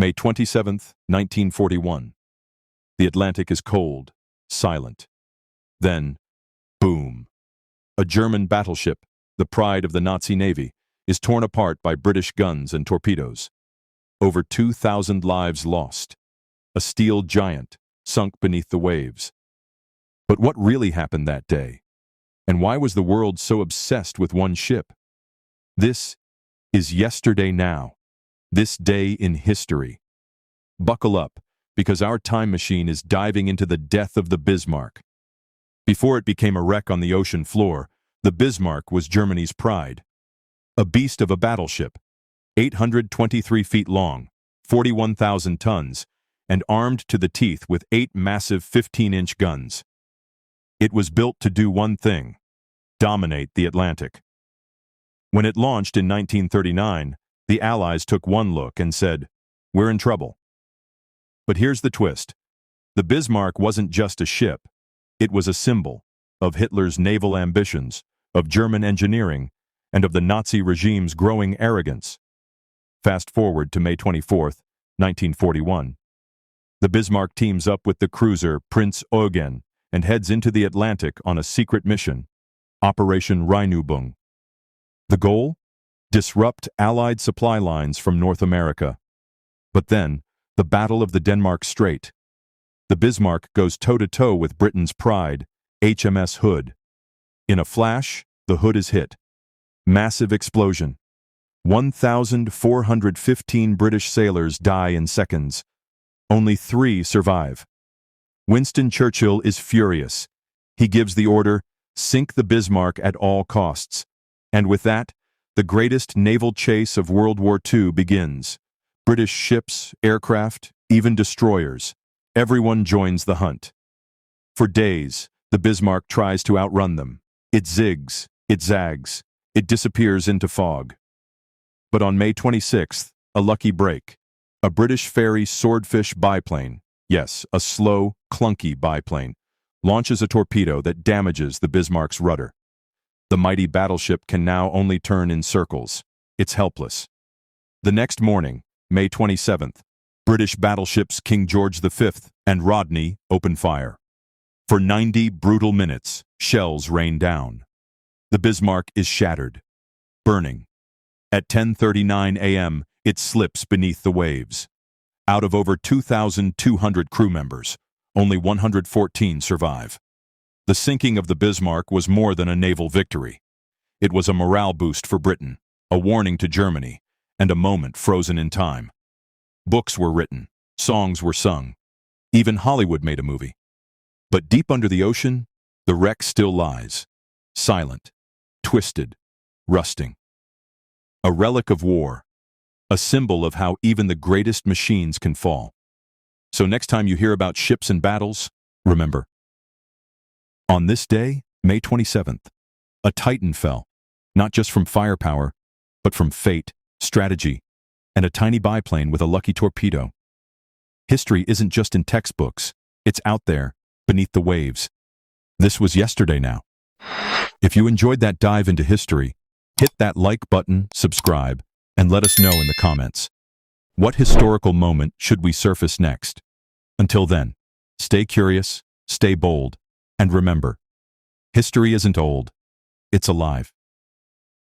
May 27, 1941. The Atlantic is cold, silent. Then, boom. A German battleship, the pride of the Nazi Navy, is torn apart by British guns and torpedoes. Over 2,000 lives lost. A steel giant sunk beneath the waves. But what really happened that day? And why was the world so obsessed with one ship? This is yesterday now. This day in history. Buckle up, because our time machine is diving into the death of the Bismarck. Before it became a wreck on the ocean floor, the Bismarck was Germany's pride. A beast of a battleship, 823 feet long, 41,000 tons, and armed to the teeth with 8 massive 15-inch guns. It was built to do one thing: dominate the Atlantic. When it launched in 1939, the Allies took one look and said, "We're in trouble." But here's the twist. The Bismarck wasn't just a ship. It was a symbol of Hitler's naval ambitions, of German engineering, and of the Nazi regime's growing arrogance. Fast forward to May 24, 1941. The Bismarck teams up with the cruiser Prinz Eugen and heads into the Atlantic on a secret mission, Operation Rheinübung. The goal? Disrupt Allied supply lines from North America. But then, the Battle of the Denmark Strait. The Bismarck goes toe-to-toe with Britain's pride, HMS Hood. In a flash, the Hood is hit. Massive explosion. 1,415 British sailors die in seconds. Only 3 survive. Winston Churchill is furious. He gives the order, "Sink the Bismarck at all costs." And with that, the greatest naval chase of World War II begins. British ships, aircraft, even destroyers. Everyone joins the hunt. For days, the Bismarck tries to outrun them. It zigs, it zags, it disappears into fog. But on May 26th, a lucky break. A British ferry Swordfish biplane, yes, a slow, clunky biplane, launches a torpedo that damages the Bismarck's rudder. The mighty battleship can now only turn in circles. It's helpless. The next morning, May 27th, British battleships King George V and Rodney open fire. For 90 brutal minutes, shells rain down. The Bismarck is shattered, burning. At 10:39 a.m., it slips beneath the waves. Out of over 2,200 crew members, only 114 survive. The sinking of the Bismarck was more than a naval victory. It was a morale boost for Britain, a warning to Germany, and a moment frozen in time. Books were written, songs were sung. Even Hollywood made a movie. But deep under the ocean, the wreck still lies, silent, twisted, rusting. A relic of war, a symbol of how even the greatest machines can fall. So next time you hear about ships and battles, remember. On this day, May 27th, a Titan fell, not just from firepower, but from fate, strategy, and a tiny biplane with a lucky torpedo. History isn't just in textbooks, it's out there, beneath the waves. This was yesterday now. If you enjoyed that dive into history, hit that like button, subscribe, and let us know in the comments. What historical moment should we surface next? Until then, stay curious, stay bold, and remember, history isn't old, it's alive.